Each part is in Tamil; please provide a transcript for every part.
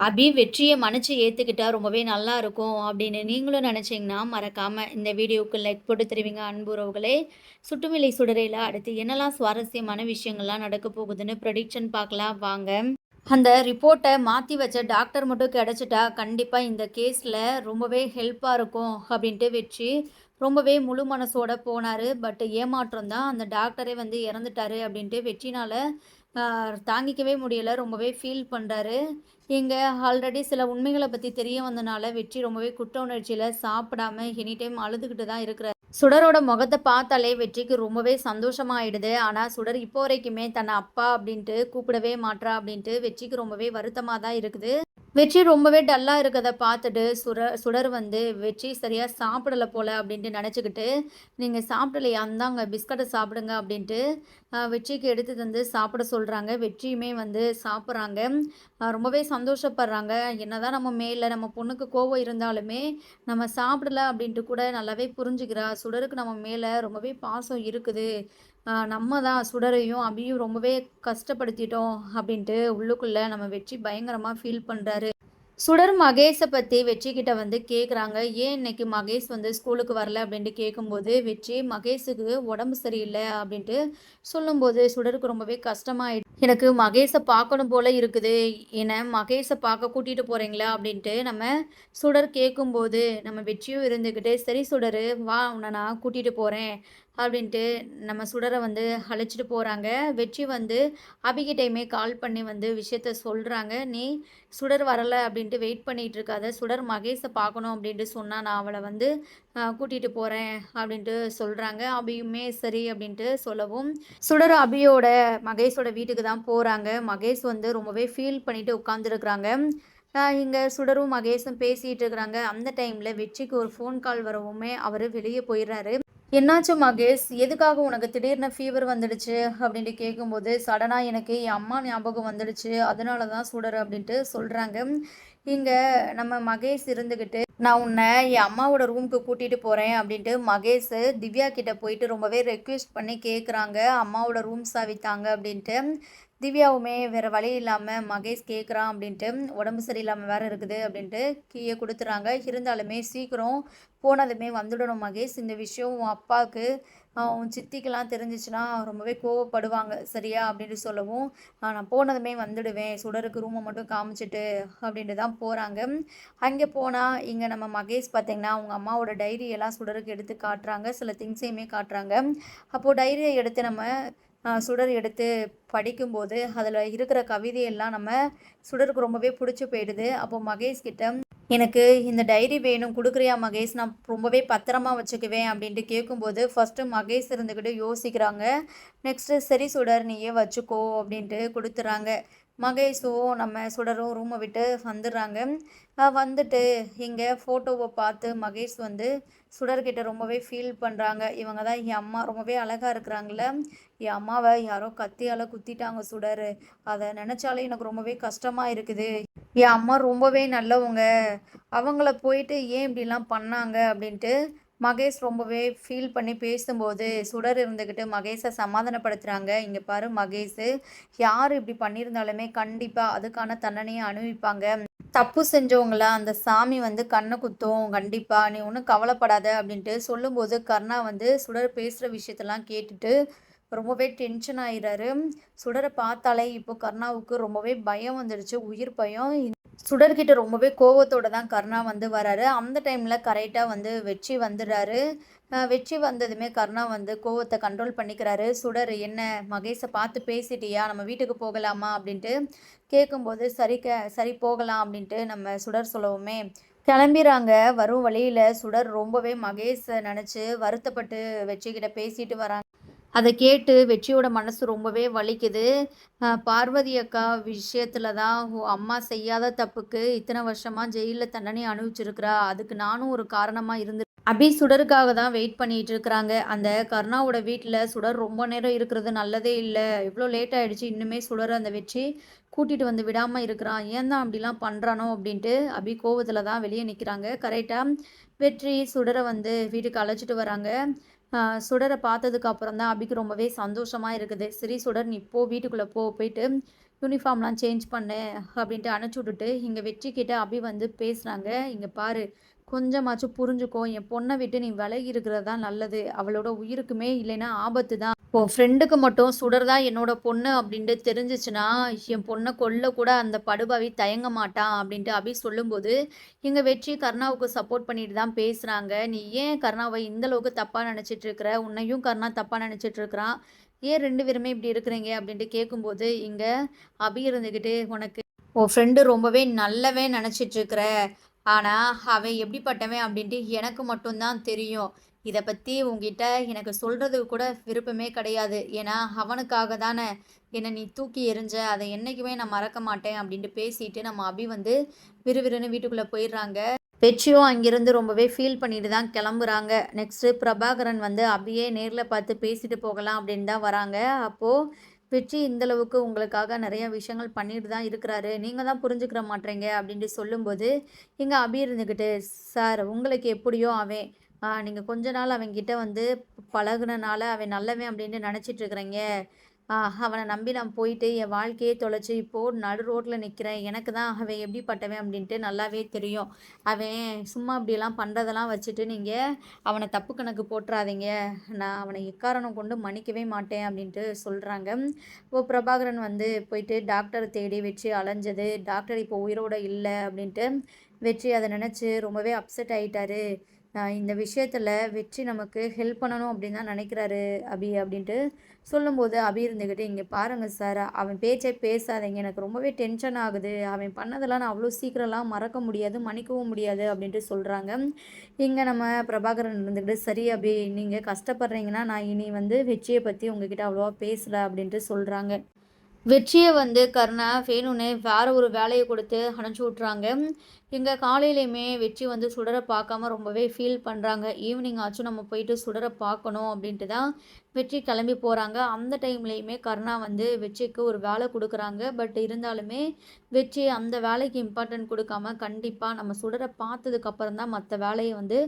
அபி வெற்றியை மன்னிச்சு ஏத்துக்கிட்டா ரொம்பவே நல்லா இருக்கும் அப்படின்னு நீங்களும் நினைச்சீங்கன்னா மறக்காம இந்த வீடியோவுக்கு லைக் போட்டு தருவீங்க அன்புறவுகளே. சுட்டுமிலை சுடரையில அடுத்து என்னெல்லாம் சுவாரஸ்யமான விஷயங்கள்லாம் நடக்க போகுதுன்னு ப்ரெடிக்ஷன் பார்க்கலாம் வாங்க. அந்த ரிப்போர்ட்டை மாற்றி வச்ச டாக்டர் மட்டும் கிடச்சிட்டா கண்டிப்பாக இந்த கேஸில் ரொம்பவே ஹெல்ப்பாக இருக்கும் அப்படின்ட்டு வெற்றி ரொம்பவே முழு மனசோட போனார். பட் ஏமாற்றம் தான், அந்த டாக்டரே வந்து இறந்துட்டாரு அப்படின்ட்டு வெற்றினால் தாங்கிக்கவே முடியலை, ரொம்பவே ஃபீல் பண்ணுறாரு. இங்கே ஆல்ரெடி சில உண்மைகளை பற்றி தெரிய வந்தனால வெற்றி ரொம்பவே குற்ற உணர்ச்சியில் சாப்பிடாம எனி டைம் அழுதுகிட்டு தான் இருக்கிறார். சுடரோட முகத்தை பார்த்தாலே வெற்றிக்கு ரொம்பவே சந்தோஷமாயிடுது. ஆனால் சுடர் இப்போ வரைக்குமே தன்னை அப்பா அப்படின்ட்டு கூப்பிடவே மாட்றா அப்படின்ட்டு வெற்றிக்கு ரொம்பவே வருத்தமாக தான் இருக்குது. வெற்றி ரொம்பவே டல்லாக இருக்கிறத பார்த்துட்டு சுடர் வந்து வெற்றி சரியாக சாப்பிடலை போல் அப்படின்ட்டு நினச்சிக்கிட்டு, நீங்கள் சாப்பிடலையா அந்தாங்க பிஸ்கட்டை சாப்பிடுங்க அப்படின்ட்டு வெற்றிக்கு எடுத்து தந்து சாப்பிட சொல்கிறாங்க. வெற்றியுமே வந்து சாப்பிட்றாங்க. ரொம்பவே சந்தோஷப்படுறாங்க. என்னதான் நம்ம மேலே நம்ம பொண்ணுக்கு கோவம் இருந்தாலுமே நம்ம சாப்பிடல அப்படின்ட்டு கூட நல்லாவே புரிஞ்சுக்கிறா. சுடருக்கு நம்ம மேலே ரொம்பவே பாசம் இருக்குது. நம்ம தான் சுடரையும் அபியும் ரொம்பவே கஷ்டப்படுத்திட்டோம் அப்படின்ட்டு உள்ளுக்குள்ளே நம்ம வெற்றி பயங்கரமாக ஃபீல் பண்ணுறாரு. சுடர் மகேஷை பற்றி வெற்றிக்கிட்ட வந்து கேட்குறாங்க. ஏன் இன்னைக்கு மகேஷ் வந்து ஸ்கூலுக்கு வரல அப்படின்ட்டு கேட்கும்போது வெற்றி மகேஷுக்கு உடம்பு சரியில்லை அப்படின்ட்டு சொல்லும்போது சுடருக்கு ரொம்பவே கஷ்டமாயிடுச்சு. எனக்கு மகேஷை பார்க்கணும் போல இருக்குது, என்னை மகேஷை பார்க்க கூட்டிகிட்டு போகிறீங்களா அப்படின்ட்டு நம்ம சுடர் கேட்கும்போது நம்ம வெற்றியும் இருந்துக்கிட்டு சரி சுடர் வா உன்னை நான் கூட்டிகிட்டு போகிறேன் அப்படின்ட்டு நம்ம சுடரை வந்து அழைச்சிட்டு போகிறாங்க. வெற்றி வந்து அபிகிட்டையுமே கால் பண்ணி வந்து விஷயத்த சொல்கிறாங்க. நீ சுடர் வரலை அப்படின்ட்டு வெயிட் பண்ணிகிட்டு இருக்காத, சுடர் மகேஷை பார்க்கணும் அப்படின்ட்டு சொன்னால் நான் அவளை வந்து கூட்டிகிட்டு போகிறேன் அப்படின்ட்டு சொல்கிறாங்க. அபியுமே சரி அப்படின்ட்டு சொல்லவும் சுடர் அபியோட மகேஷோட வீட்டுக்கு தான் போகிறாங்க. மகேஷ் வந்து ரொம்பவே ஃபீல் பண்ணிட்டு உட்காந்துருக்குறாங்க. இங்கே சுடரும் மகேஷும் பேசிகிட்டு இருக்கிறாங்க. அந்த டைமில் வெற்றிக்கு ஒரு ஃபோன் கால் வரவுமே அவர் வெளியே போயிடுறாரு. என்னாச்சு மகேஷ், எதுக்காக உனக்கு திடீர்னு ஃபீவர் வந்துடுச்சு அப்படின்ட்டு கேட்கும்போது சடனாக எனக்கு என் அம்மா ஞாபகம் வந்துடுச்சு, அதனால தான் சுடர் அப்படின்ட்டு சொல்கிறாங்க. இங்கே நம்ம மகேஷ் இருந்துக்கிட்டு நான் உன்னை என் அம்மாவோட ரூமுக்கு கூட்டிகிட்டு போகிறேன் அப்படின்ட்டு மகேஷ் திவ்யா கிட்ட போயிட்டு ரொம்பவே ரெக்வெஸ்ட் பண்ணி கேட்குறாங்க, அம்மாவோட ரூம் சாவி தாங்க அப்படின்ட்டு. திவ்யாவுமே வேறு வழி இல்லாமல் மகேஷ் கேட்குறான் அப்படின்ட்டு உடம்பு சரியில்லாமல் வேறு இருக்குது அப்படின்ட்டு கீயை கொடுத்துறாங்க. இருந்தாலுமே சீக்கிரம் போனதுமே வந்துடணும் மகேஷ், இந்த விஷயம் உன் அப்பாவுக்கு உன் சித்திக்கெல்லாம் தெரிஞ்சிச்சுன்னா ரொம்பவே கோவப்படுவாங்க சரியா அப்படின்ட்டு சொல்லவும் நான் போனதுமே வந்துடுவேன், சுடருக்கு ரூமை மட்டும் காமிச்சிட்டு அப்படின்ட்டு தான் போகிறாங்க. அங்கே போனால் இங்கே நம்ம மகேஷ் பார்த்திங்கன்னா அவங்க அம்மாவோட டைரியெல்லாம் சுடருக்கு எடுத்து காட்டுறாங்க, சில திங்ஸையுமே காட்டுறாங்க. அப்போது டைரியை எடுத்து நம்ம சுடர் எடுத்து படிக்கும்போது அதில் இருக்கிற கவிதையெல்லாம் நம்ம சுடருக்கு ரொம்பவே பிடிச்சி போயிடுது. அப்போது மகேஷ் கிட்ட எனக்கு இந்த டைரி வேணும் கொடுக்குறியா மகேஷ், நான் ரொம்பவே பத்திரமா வச்சுக்குவேன் அப்படின்ட்டு கேட்கும்போது ஃபஸ்ட்டு மகேஷ் இருந்துக்கிட்டு யோசிக்கிறாங்க. நெக்ஸ்ட்டு சரி சுடர் நீயே வச்சுக்கோ அப்படின்ட்டு கொடுத்துறாங்க. மகேஷும் நம்ம சுடரும் ரூமை விட்டு வந்துடுறாங்க. வந்துட்டு இங்கே ஃபோட்டோவை பார்த்து மகேஷ் வந்து சுடர்கிட்ட ரொம்பவே ஃபீல் பண்ணுறாங்க. இவங்க தான் என் அம்மா, ரொம்பவே அழகாக இருக்கிறாங்கள, என் அம்மாவை யாரோ கத்தியால் குத்திட்டாங்க சுடர், அதை நினச்சாலே எனக்கு ரொம்பவே கஷ்டமாக இருக்குது. என் அம்மா ரொம்பவே நல்லவங்க, அவங்கள போயிட்டு ஏன் இப்படிலாம் பண்ணாங்க அப்படின்ட்டு மகேஷ் ரொம்பவே ஃபீல் பண்ணி பேசும்போது சுடர் இருந்துக்கிட்டு மகேஷை சமாதானப்படுத்துகிறாங்க. இங்கே பாரு மகேஷ், யார் இப்படி பண்ணியிருந்தாலுமே கண்டிப்பாக அதுக்கான தண்டனையை அனுபவிப்பாங்க. தப்பு செஞ்சவங்கள அந்த சாமி வந்து கண்ணை குத்தும் கண்டிப்பாக, நீ ஒன்றும் கவலைப்படாத அப்படின்ட்டு சொல்லும்போது கர்ணா வந்து சுடர் பேசுகிற விஷயத்தெல்லாம் கேட்டுட்டு ரொம்பவே டென்ஷன் ஆயிடுறாரு. சுடரை பார்த்தாலே இப்போ கர்ணாவுக்கு ரொம்பவே பயம் வந்துடுச்சு, உயிர் பயம். சுடர்கிட்ட ரொம்பவே கோவத்தோடு தான் கர்ணா வந்து வராரு. அந்த டைமில் கரெக்டாக வந்து வெற்றி வந்துடுறாரு. வெற்றி வந்ததுமே கர்ணா வந்து கோவத்தை கண்ட்ரோல் பண்ணிக்கிறாரு. சுடர் என்ன மகேஷை பார்த்து பேசிட்டியா, நம்ம வீட்டுக்கு போகலாமா அப்படின்ட்டு கேட்கும்போது சரி போகலாம் அப்படின்ட்டு நம்ம சுடர் சொல்லவுமே கிளம்பிறாங்க. வரும் வழியில் சுடர் ரொம்பவே மகேஷை நினச்சி வருத்தப்பட்டு வெற்றிக்கிட்ட பேசிட்டு வராங்க. அதை கேட்டு வெற்றியோட மனசு ரொம்பவே வலிக்குது. பார்வதி அக்கா விஷயத்தில் தான் அம்மா செய்யாத தப்புக்கு இத்தனை வருஷமாக ஜெயிலில் தண்டனை அனுபவிச்சிருக்கிறா, அதுக்கு நானும் ஒரு காரணமாக இருந்து அபி சுடருக்காக தான் வெயிட் பண்ணிகிட்டு இருக்கிறாங்க. அந்த கருணாவோட வீட்டில் சுடர் ரொம்ப நேரம் இருக்கிறது நல்லதே இல்லை, இவ்வளோ லேட் ஆகிடுச்சு, இன்னுமே சுடர் அந்த வெற்றி கூட்டிகிட்டு வந்து விடாமல் இருக்கிறான், ஏன் தான் அப்படிலாம் பண்ணுறானோ அப்படின்ட்டு அபி கோவத்தில் தான் வெளியே நிற்கிறாங்க. கரெக்டாக வெற்றி சுடரை வந்து வீட்டுக்கு அழைச்சிட்டு வராங்க. சுடரை பார்த்ததுக்கு அப்புறம் தான் அபிக்கு ரொம்பவே சந்தோஷமாக இருக்குது. சரி சுடர் நீ போ, வீட்டுக்குள்ளே போயிட்டு யூனிஃபார்ம்லாம் சேஞ்ச் பண்ணு அப்படின்ட்டு அனுப்பிச்சி விட்டுட்டு இங்கே வெற்றிக்கிட்ட அபி வந்து பேசுகிறாங்க. இங்கே பாரு, கொஞ்சமாச்சும் புரிஞ்சுக்கோ, என் பொண்ணை விட்டு நீ விலகி இருக்கிறது தான் நல்லது. அவளோட உயிருக்குமே இல்லைன்னா ஆபத்து தான். உன் ஃப்ரெண்டுக்கு மட்டும் சுடர் தான் என்னோட பொண்ணு அப்படின்ட்டு தெரிஞ்சிச்சுன்னா என் பொண்ணை கொல்ல கூட அந்த படுபாவி தயங்க மாட்டான் அப்படின்ட்டு அபி சொல்லும்போது இங்கே வெற்றி கருணாவுக்கு சப்போர்ட் பண்ணிட்டு தான் பேசுகிறாங்க. நீ ஏன் கருணாவை இந்த அளவுக்கு தப்பாக நினச்சிட்டு இருக்கிற? உன்னையும் கருணா தப்பாக நினச்சிட்டு இருக்கிறான். ஏன் 2 பேருமே இப்படி இருக்கிறீங்க அப்படின்ட்டு கேட்கும்போது இங்கே அபி இருந்துக்கிட்டு உனக்கு உன் ஃப்ரெண்டு ரொம்பவே நல்லவே நினச்சிட்டு இருக்கிற. ஆனால் அவன் எப்படிப்பட்டவன் அப்படின்ட்டு எனக்கு மட்டும்தான் தெரியும். இதை பற்றி உங்ககிட்ட எனக்கு சொல்கிறதுக்கு கூட விருப்பமே கிடையாது. ஏன்னா அவனுக்காக தானே என்னை நீ தூக்கி எறிஞ்ச. அதை என்றைக்குமே நான் மறக்க மாட்டேன் அப்படின்ட்டு பேசிட்டு நம்ம அபி வந்து விறுவிறுன்னு வீட்டுக்குள்ளே போயிடுறாங்க. வெற்றியும் அங்கிருந்து ரொம்பவே ஃபீல் பண்ணிட்டு தான் கிளம்புறாங்க. நெக்ஸ்ட்டு பிரபாகரன் வந்து அபியே நேரில் பார்த்து பேசிட்டு போகலாம் அப்படின்னு தான் வராங்க. அப்போது வெற்றி இந்தளவுக்கு உங்களுக்காக நிறைய விஷயங்கள் பண்ணிட்டு தான் இருக்கிறாரு, நீங்கள் தான் புரிஞ்சுக்கிற மாட்டேங்க அப்படின்ட்டு சொல்லும்போது இங்கே அபி இருந்துக்கிட்டு, சார் உங்களுக்கு எப்படியோ அவன் நீங்கள் கொஞ்ச நாள் அவன்கிட்ட வந்து பழகுனனால அவன் நல்லவன் அப்படின்ட்டு நினச்சிட்டு இருக்கிறீங்க. அவனை நம்பி நான் போயிட்டு என் வாழ்க்கையே தொலைச்சி இப்போது நடு ரோட்டில் நிற்கிறேன். எனக்கு தான் அவன் எப்படிப்பட்டவன் அப்படின்ட்டு நல்லாவே தெரியும். அவன் சும்மா இப்படியெல்லாம் பண்ணுறதெல்லாம் வச்சுட்டு நீங்கள் அவனை தப்பு கணக்கு போட்டுறாதீங்க. நான் அவனை எக்காரணம் கொண்டு மன்னிக்கவே மாட்டேன் அப்படின்ட்டு சொல்கிறாங்க. இப்போ பிரபாகரன் வந்து போயிட்டு டாக்டரை தேடி வெற்றி அலைஞ்சது, டாக்டர் இப்போ உயிரோடு இல்லை அப்படின்ட்டு வெற்றி அதை நினச்சி ரொம்பவே அப்செட் ஆகிட்டாரு. இந்த விஷயத்தில் வெற்றி நமக்கு ஹெல்ப் பண்ணணும் அப்படின்னு தான் நினைக்கிறாரு அபி அப்படின்ட்டு சொல்லும்போது அபி இருந்துக்கிட்டு, இங்கே பாருங்கள் சார், அவன் பேச்சே பேசாதீங்க, எனக்கு ரொம்பவே டென்ஷன் ஆகுது. அவன் பண்ணதெல்லாம் நான் அவ்வளோ சீக்கிரம்லாம் மறக்க முடியாது, மன்னிக்கவும் முடியாது அப்படின்ட்டு சொல்கிறாங்க. இங்கே நம்ம பிரபாகரன் இருந்துக்கிட்டு, சரி அபி, நீங்கள் கஷ்டப்படுறீங்கன்னா நான் இனி வந்து வெற்றியை பற்றி உங்ககிட்ட அவ்வளோவா பேசலை அப்படின்ட்டு சொல்கிறாங்க. வெற்றியை வந்து கருணா வேணும்னே வேற ஒரு வேலையை கொடுத்து அனுப்பிச்சி விட்றாங்க. இங்கே காலையிலையுமே வெற்றி வந்து சுடரை பார்க்காம ரொம்பவே ஃபீல் பண்ணுறாங்க. ஈவினிங் ஆச்சும் நம்ம போயிட்டு சுடரை பார்க்கணும் அப்படின்ட்டு தான் வெற்றி கிளம்பி போகிறாங்க. அந்த டைம்லேயுமே கருணா வந்து வெற்றிக்கு ஒரு வேலை கொடுக்குறாங்க. பட் இருந்தாலுமே வெற்றி அந்த வேலைக்கு இம்பார்ட்டன்ட் கொடுக்காம கண்டிப்பாக நம்ம சுடரை பார்த்ததுக்கப்புறம் தான் மற்ற வேலையை வந்து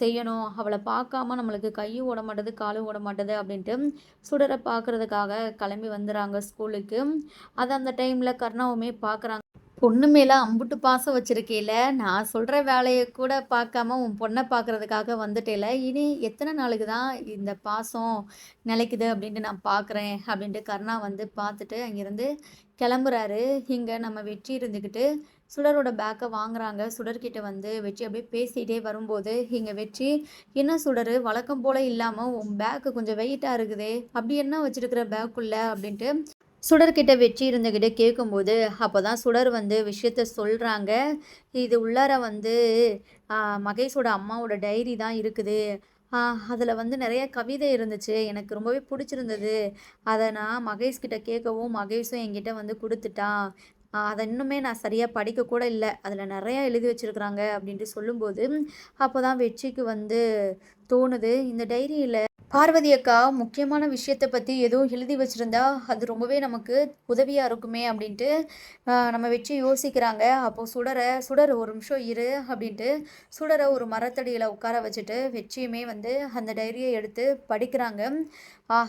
செய்யணும். அவளை பார்க்காம நம்மளுக்கு கையும் ஓட மாட்டேது, காலும் ஓட மாட்டேது அப்படின்ட்டு சுடரை பார்க்குறதுக்காக கிளம்பி வந்துடுறாங்க ஸ்கூலுக்கு. அது அந்த டைமில் கருணாவுமே பார்க்குறாங்க. பொண்ணு மேலே அம்புட்டு பாசம் வச்சுருக்கேல, நான் சொல்கிற வேலையை கூட பார்க்காம உன் பொண்ணை பார்க்குறதுக்காக வந்துட்டேல, இனி எத்தனை நாளுக்கு தான் இந்த பாசம் நிலைக்குது அப்படின்ட்டு நான் பார்க்குறேன் அப்படின்ட்டு கருணா வந்து பார்த்துட்டு அங்கேருந்து கிளம்புறாரு. இங்கே நம்ம வெற்றி இருந்துக்கிட்டு சுடரோட பேக்கை வாங்குறாங்க. சுடர்கிட்ட வந்து வெற்றி அப்படியே பேசிகிட்டே வரும்போது இங்கே வெற்றி, என்ன சுடர் வழக்கம் போல் இல்லாமல் உன் பேக்கு கொஞ்சம் வெயிட்டாக இருக்குதே, அப்படி என்ன வச்சுருக்கிற பேக்குள்ளே அப்படின்ட்டு சுடர்கிட்ட வெற்றி இருந்துக்கிட்டு கேட்கும்போது அப்போ தான் சுடர் வந்து விஷயத்த சொல்கிறாங்க. இது உள்ளார வந்து மகேஷோட அம்மாவோட டைரி தான் இருக்குது. அதில் வந்து நிறைய கவிதை இருந்துச்சு, எனக்கு ரொம்பவே பிடிச்சிருந்தது. அதை நான் மகேஷ்கிட்ட கேட்கவும் மகேஷும் என்கிட்ட வந்து கொடுத்துட்டான். அதை இன்னுமே நான் சரியாக படிக்க கூட இல்லை, அதில் நிறையா எழுதி வச்சுருக்குறாங்க அப்படின்ட்டு சொல்லும்போது அப்போ தான் வெற்றிக்கு வந்து தோணுது, இந்த டைரியில் பார்வதி அக்கா முக்கியமான விஷயத்தை பற்றி எதுவும் எழுதி வச்சுருந்தா அது ரொம்பவே நமக்கு உதவியாக இருக்குமே அப்படின்ட்டு நம்ம வெற்றி யோசிக்கிறாங்க. அப்போது சுடர் ஒரு நிமிஷம் இரு அப்படின்ட்டு சுடரை ஒரு மரத்தடியில் உட்கார வச்சுட்டு வெற்றியுமே வந்து அந்த டைரியை எடுத்து படிக்கிறாங்க.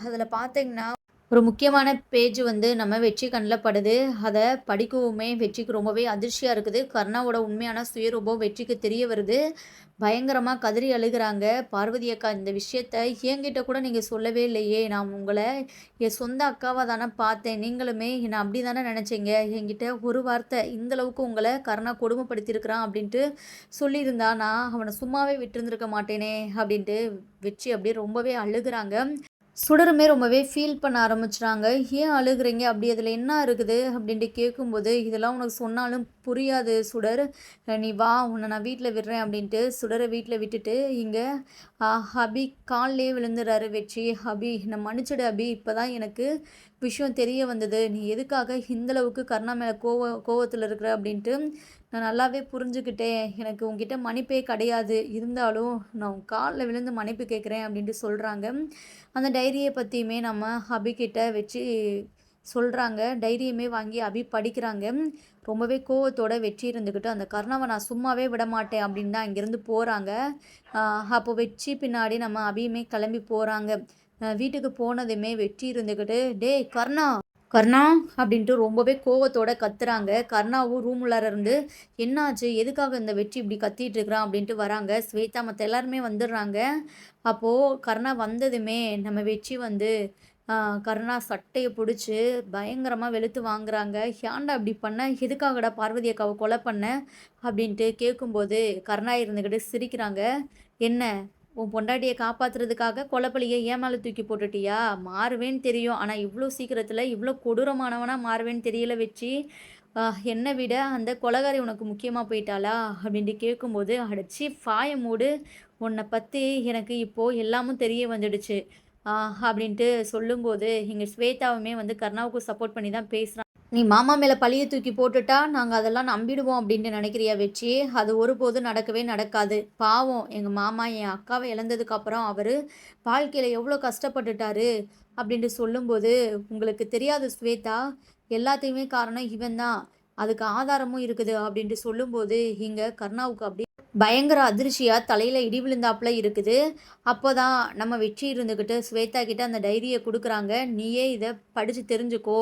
அதில் பார்த்தீங்கன்னா ஒரு முக்கியமான பேஜ் வந்து நம்ம வெற்றி கண்ணில் படுது. அதை படிக்கவுமே வெற்றிக்கு ரொம்பவே அதிர்ச்சியாக இருக்குது. கருணாவோட உண்மையான சுயரூபம் வெற்றிக்கு தெரிய வருது. பயங்கரமாக கதறி அழுகிறாங்க. பார்வதி அக்கா, இந்த விஷயத்த என்கிட்ட கூட நீங்கள் சொல்லவே இல்லையே, நான் உங்களை என் சொந்த அக்காவாக தானே பார்த்தேன், நீங்களுமே என்னை அப்படி தானே நினச்சிங்க, என்கிட்ட ஒரு வார்த்தை இந்தளவுக்கு உங்களை கருணா கொடுமைப்படுத்தியிருக்கிறான் அப்படின்ட்டு சொல்லியிருந்தா நான் அவனை சும்மாவே விட்டுருந்துருக்க மாட்டேனே அப்படின்ட்டு வெற்றி அப்படியே ரொம்பவே அழுகிறாங்க. சுடருமே ரொம்பவே ஃபீல் பண்ண ஆரம்பிச்சிட்டாங்க. ஏன் அழுகுறீங்க, அப்படி அதில் என்ன இருக்குது அப்படின்ட்டு கேட்கும்போது, இதெல்லாம் உனக்கு சொன்னாலும் புரியாது சுடர், நீ வா, உன்னை நான் வீட்டில் விடுறேன் அப்படின்ட்டு சுடரை வீட்டில் விட்டுட்டு இங்கே அபி கால்லே விழுந்துடுறாரு வெற்றி. அபி, என்னை மன்னிச்சிடு அபி, இப்போ தான் எனக்கு விஷயம் தெரிய வந்தது, நீ எதுக்காக இந்தளவுக்கு கருணா மேலே கோவத்தில் இருக்கிற அப்படின்ட்டு நான் நல்லாவே புரிஞ்சுக்கிட்டேன். எனக்கு உங்ககிட்ட மன்னிப்பே கிடையாது, இருந்தாலும் நான் காலில் விழுந்து மன்னிப்பு கேட்குறேன் அப்படின்ட்டு சொல்கிறாங்க. அந்த டைரியை பற்றியுமே நம்ம அபிக்கிட்ட வச்சு சொல்கிறாங்க. டைரியுமே வாங்கி அபி படிக்கிறாங்க. ரொம்பவே கோவத்தோட வெற்றி இருந்துக்கிட்டு அந்த கருணாவை நான் சும்மாவே விட மாட்டேன் அப்படின்னு தான் அங்கேருந்து போகிறாங்க. அப்போ வெற்றி பின்னாடி நம்ம அபியுமே கிளம்பி போகிறாங்க. வீட்டுக்கு போனதுமே வெற்றி இருந்துக்கிட்டு, டே கருணா, கருணா! அப்படின்ட்டு ரொம்பவே கோவத்தோட கத்துறாங்க. கருணாவும் ரூம் உள்ளார இருந்து, "என்னாச்சு? எதுக்காக இந்த வெற்றி இப்படி கத்திட்டு இருக்கிறான்?" அப்படின்ட்டு வராங்க. ஸ்வேதா மத்த எல்லாருமே வந்துடுறாங்க. அப்போ கருணா வந்ததுமே நம்ம வெற்றி வந்து அ கருணா சட்டைய புடிச்சு பயங்கரமா வெளுத்து வாங்குறாங்க. "ஏன்டா இப்படி பண்ண? எதுக்காகடா பார்வதி அக்காவ கொலை பண்ண?" அப்படின்ட்டு கேட்கும்போது, கருணா இருந்துகிட்டு சிரிக்கிறாங்க. "என்ன? உன் பொண்டாட்டிய காப்பாத்துறதுக்காக கொலைப்பழிய என் மேல தூக்கி போட்டுட்டியா? மாறுவேன்னு தெரியும். ஆனா இவ்ளோ சீக்கிரத்தில இவ்ளோ கொடூரமானவனா மாறுவேன்னு தெரியல வெற்றி. அ என்ன விட அந்த கொலைகாரி உனக்கு முக்கியமா போயிட்டாளா?" அப்படின்ட்டு கேட்கும்போது, "அடச்சீ வாய மூடு. உன்ன பத்தி எனக்கு இப்போ எல்லாமும் தெரிய வந்துடுச்சு." அ அப்படின்ட்டு சொல்லும்போது, இங்க ஸ்வேதாவுமே வந்து கருணாவுக்கு சப்போர்ட் பண்ணி தான் பேசுறா. "நீ மாமா மேல பழிய தூக்கி போட்டுட்டா, நாங்க அதெல்லாம் நம்பிடுவோம் அப்டின்ட்டு நெனைக்கிறியா வெற்றி? அது ஒருபோதும் நடக்கவே நடக்காது. பாவம் எங்க மாமா என் அக்காவ இழந்ததுக்கு அப்புறம் அவரு வாழ்க்கையில எவ்ளோ கஷ்டப்பட்டுட்டாரு" அப்டின்ட்டு சொல்லும்போது, "உங்களுக்கு தெரியாது ஸ்வேதா, எல்லாத்தையுமே காரணம் இவன் தான். அதுக்கு ஆதாரமும் இருக்குது" அப்டின்ட்டு சொல்லும்போது, இங்க கருணாவுக்கு அப்டியே பயங்கர அதிர்ச்சியா தலையில இடி விழுந்தாப்புல இருக்குது. அப்போதான் நம்ம வெற்றி இருந்துகிட்டு ஸ்வேதா கிட்ட அந்த டைரிய குடுக்குறாங்க. "நீயே இத படிச்சு தெரிஞ்சுக்கோ.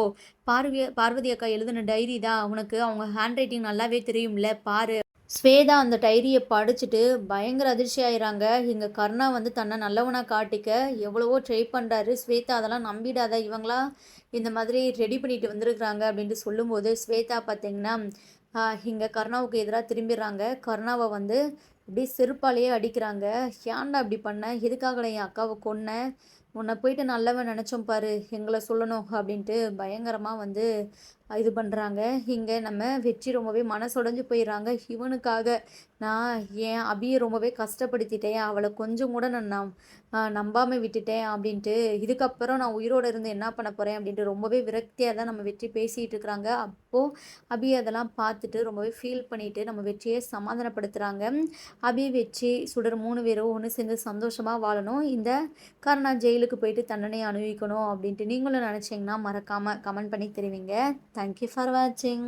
பார்வதி அக்கா எழுதுன டைரி தான். உனக்கு அவங்க ஹேண்ட் ரைட்டிங் நல்லாவே தெரியும்ல பாரு." ஸ்வேதா அந்த டைரிய படிச்சுட்டு பயங்கர அதிர்ச்சி ஆயிறாங்க. இங்க கருணா வந்து தன்ன நல்லவனா காட்டிக்க எவ்வளவோ ட்ரை பண்றாரு. ஸ்வேதா அதெல்லாம் நம்பிடாத. இவங்களா இந்த மாதிரி ரெடி பண்ணிட்டு வந்திருக்கிறாங்க அப்டின்ட்டு சொல்லும்போது, ஸ்வேதா பார்த்தீங்கன்னா, அ இங்க கருணாவுக்கு எதிரா திரும்பிர்றாங்க. கருணாவ வந்து அப்படியே செருப்பாலேயே அடிக்கிறாங்க. "ஏன்டா இப்படி பண்ண? எதுக்காகடா என் அக்காவ கொன்ன? உன்ன போயிட்டு நல்லவன் நெனச்சோம் பாரு. எங்கள சொல்லணும்." அப்படின்ட்டு பயங்கரமா வந்து இது பண்றாங்க. இங்க நம்ம வெற்றி ரொம்பவே மனசொடைஞ்சு போயிர்றாங்க. இவனுக்காக நான் என் அபிய ரொம்பவே கஷ்டப்படுத்திட்டேன். அவள கொஞ்சம் கூட நான் நம்பாம விட்டுட்டேன் அப்படின்ட்டு, இதுக்கப்புறம் நான் உயிரோட இருந்து என்ன பண்ண போறேன் அப்படின்ட்டு ரொம்பவே விரக்தியா தான் நம்ம வெற்றி பேசிட்டு இருக்கிறாங்க. அப்போ அபி அதெல்லாம் பார்த்துட்டு ரொம்பவே ஃபீல் பண்ணிட்டு நம்ம வெற்றிய சமாதானப்படுத்துறாங்க. அபி, வெற்றி, சுடர் 3 பேரும் ஒண்ணு சேர்ந்து சந்தோஷமா வாழணும். இந்த கருணா ஜெயிலுக்கு போயிட்டு தண்டனை அனுபவிக்கணும் அப்படின்ட்டு நீங்களும் நினைச்சீங்கன்னா மறக்காம கமெண்ட் பண்ணி தெரிவிங்க. தேங்க் யூ ஃபார் வாட்சிங்.